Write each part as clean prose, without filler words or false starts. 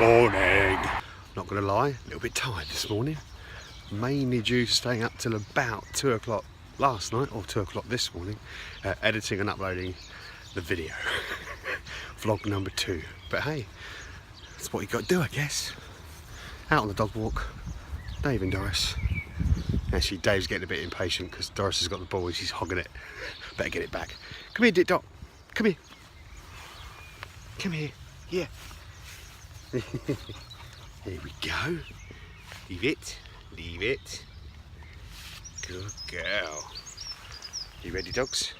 Morning. Not gonna lie, a little bit tired this morning. Mainly due to staying up till about 2 o'clock last night, or 2 o'clock this morning, editing and uploading the video. Vlog number 2. But hey, that's what you got to do, I guess. Out on the dog walk, Dave and Doris. Actually, Dave's getting a bit impatient because Doris has got the ball and she's hogging it. Better get it back. Come here, Dick Dot. Come here. Come here. Yeah. Here we go. Leave it. Leave it. Good girl. You ready, dogs?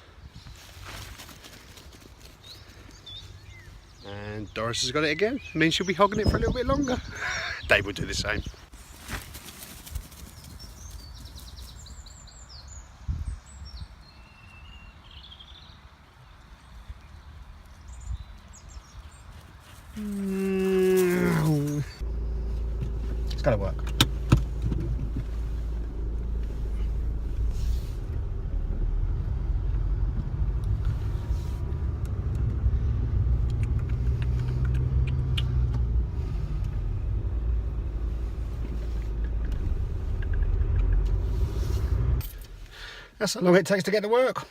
And Doris has got it again. Means she'll be hogging it for a little bit longer. Dave will do the same. It's gotta work. That's how long it takes to get to work.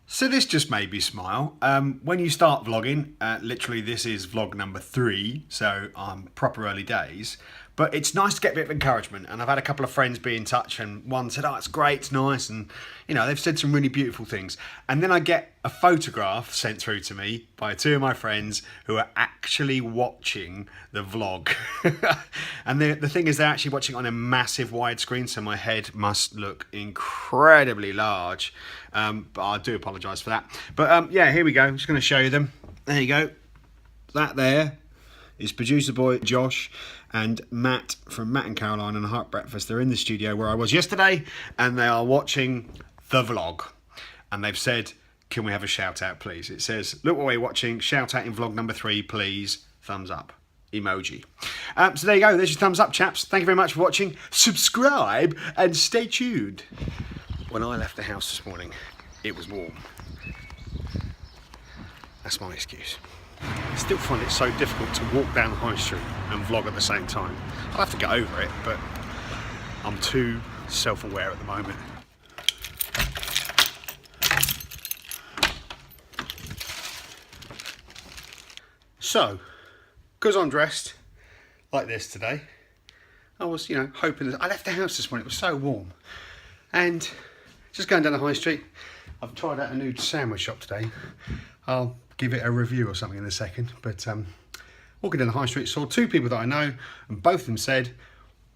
So this just made me smile. When you start vlogging, literally this is vlog number 3, so I'm proper early days. But it's nice to get a bit of encouragement, and I've had a couple of friends be in touch, and one said, oh, it's great, it's nice, and you know, they've said some really beautiful things. And then I get a photograph sent through to me by 2 of my friends who are actually watching the vlog. And the thing is, they're actually watching on a massive widescreen, so my head must look incredibly large. But I do apologise for that. But yeah, here we go. I'm just going to show you them. There you go. That there is producer boy Josh and Matt from Matt and Caroline and Heart Breakfast. They're in the studio where I was yesterday, and they are watching the vlog. And they've said, can we have a shout out, please? It says, look what we're watching. Shout out in vlog number 3, please. Thumbs up. Emoji. So there you go. There's your thumbs up, chaps. Thank you very much for watching. Subscribe and stay tuned. When I left the house this morning, it was warm. That's my excuse. I still find it so difficult to walk down the high street and vlog at the same time. I'll have to get over it, but I'm too self-aware at the moment. So, because I'm dressed like this today, I was, you know, hoping that I left the house this morning. It was so warm. And just going down the high street, I've tried out a new sandwich shop today. I'll give it a review or something in a second. But walking down the high street, saw 2 people that I know, and both of them said,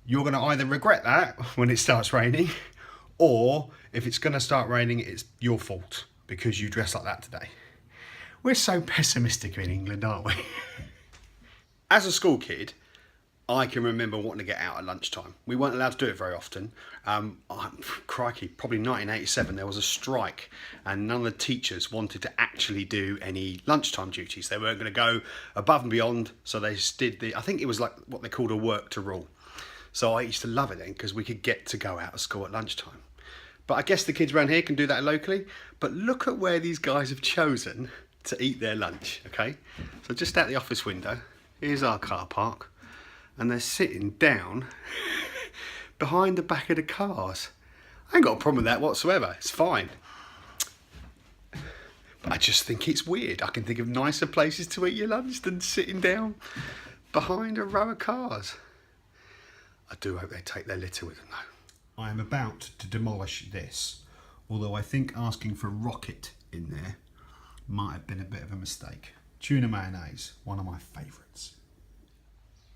you're going to either regret that when it starts raining, or if it's going to start raining, it's your fault because you dress like that today. We're so pessimistic in England, aren't we? As a school kid, I can remember wanting to get out at lunchtime. We weren't allowed to do it very often. Crikey, probably 1987, there was a strike and none of the teachers wanted to actually do any lunchtime duties. They weren't going to go above and beyond, so they just did I think it was like what they called a work to rule. So I used to love it then because we could get to go out of school at lunchtime. But I guess the kids around here can do that locally. But look at where these guys have chosen to eat their lunch, okay? So just out the office window, here's our car park. And they're sitting down behind the back of the cars. I ain't got a problem with that whatsoever. It's fine. But I just think it's weird. I can think of nicer places to eat your lunch than sitting down behind a row of cars. I do hope they take their litter with them though. I am about to demolish this, although I think asking for rocket in there might have been a bit of a mistake. Tuna mayonnaise, one of my favourites.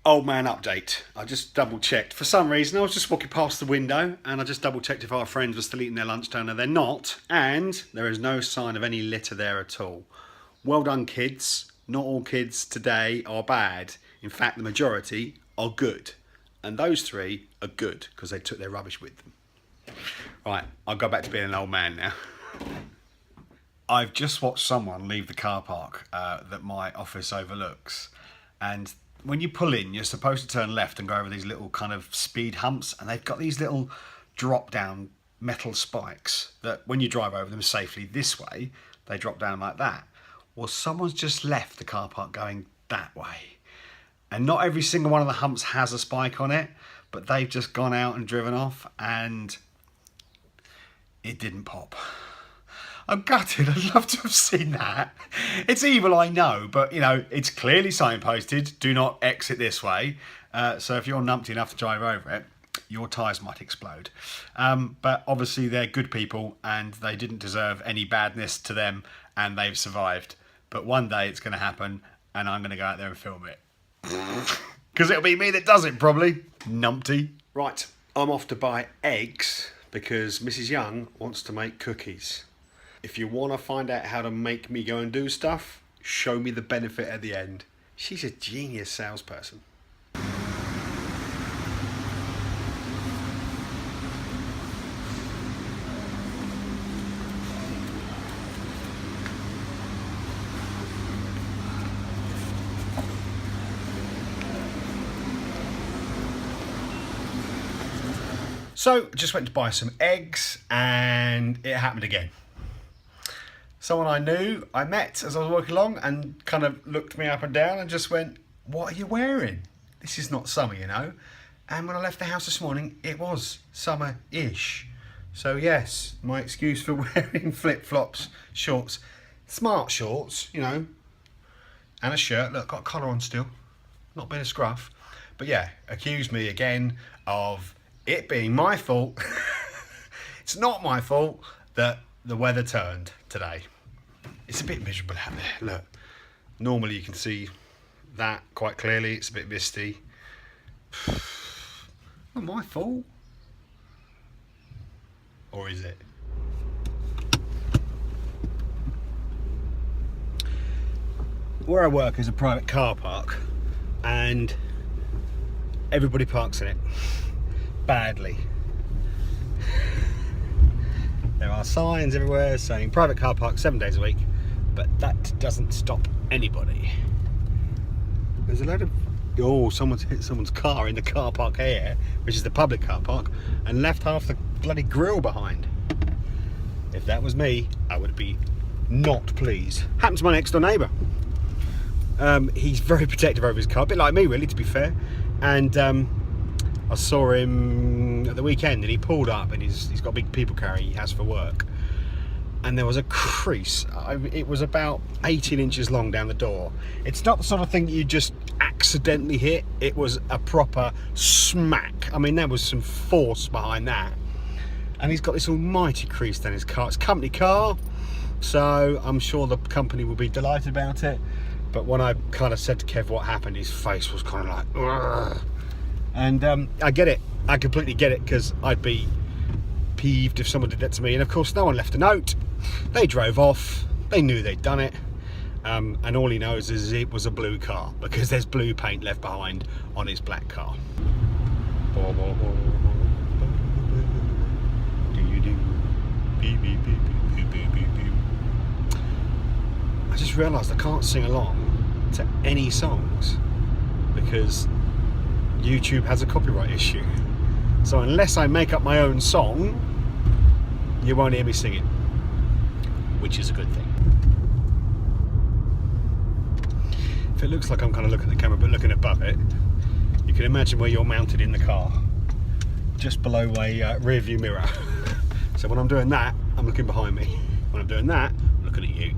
Old man update. I just double checked. For some reason, I was just walking past the window and I just double checked if our friends were still eating their lunch down there. They're not. And there is no sign of any litter there at all. Well done, kids. Not all kids today are bad. In fact, the majority are good. And those 3 are good because they took their rubbish with them. Right, I'll go back to being an old man now. I've just watched someone leave the car park that my office overlooks. And when you pull in, you're supposed to turn left and go over these little kind of speed humps, and they've got these little drop down metal spikes that when you drive over them safely this way, they drop down like that. Well, someone's just left the car park going that way. And not every single one of the humps has a spike on it, but they've just gone out and driven off and it didn't pop. I'm gutted. I'd love to have seen that. It's evil, I know, but you know, it's clearly signposted, do not exit this way. So if you're numpty enough to drive over it, your tyres might explode. But obviously they're good people and they didn't deserve any badness to them and they've survived. But one day it's going to happen and I'm going to go out there and film it. Because it'll be me that does it, probably. Numpty. Right, I'm off to buy eggs because Mrs. Young wants to make cookies. If you want to find out how to make me go and do stuff, show me the benefit at the end. She's a genius salesperson. So, just went to buy some eggs and it happened again. Someone I knew, I met as I was walking along and kind of looked me up and down and just went, "What are you wearing? This is not summer, you know." And when I left the house this morning, it was summer-ish. So yes, my excuse for wearing flip-flops, shorts, smart shorts, you know, and a shirt. Look, got a collar on still, not been a scruff. But yeah, accused me again of it being my fault. It's not my fault that the weather turned today. It's a bit miserable out there. Look, normally you can see that quite clearly. It's a bit misty. Not my fault. Or is it? Where I work is a private car park and everybody parks in it. Badly. There are signs everywhere saying private car park 7 days a week, but that doesn't stop anybody. There's a load of... Oh, someone's hit someone's car in the car park here, which is the public car park, and left half the bloody grill behind. If that was me, I would be not pleased. Happened to my next door neighbour. He's very protective over his car, a bit like me really, to be fair. And I saw him at the weekend and he pulled up and he's got a big people carrier he has for work. And there was a crease. It was about 18 inches long down the door. It's not the sort of thing that you just accidentally hit. It was a proper smack. I mean, there was some force behind that. And he's got this almighty crease down his car. It's a company car, so I'm sure the company will be delighted about it. But when I kind of said to Kev what happened, his face was kind of like, ugh. And I get it. I completely get it, because I'd be peeved if someone did that to me. And of course, no one left a note. They drove off. They knew they'd done it. And all he knows is it was a blue car, because there's blue paint left behind on his black car. I just realised I can't sing along to any songs because YouTube has a copyright issue. So unless I make up my own song, you won't hear me sing it, which is a good thing. If it looks like I'm kind of looking at the camera but looking above it, you can imagine where you're mounted in the car, just below a rear view mirror. So when I'm doing that, I'm looking behind me. When I'm doing that, I'm looking at you.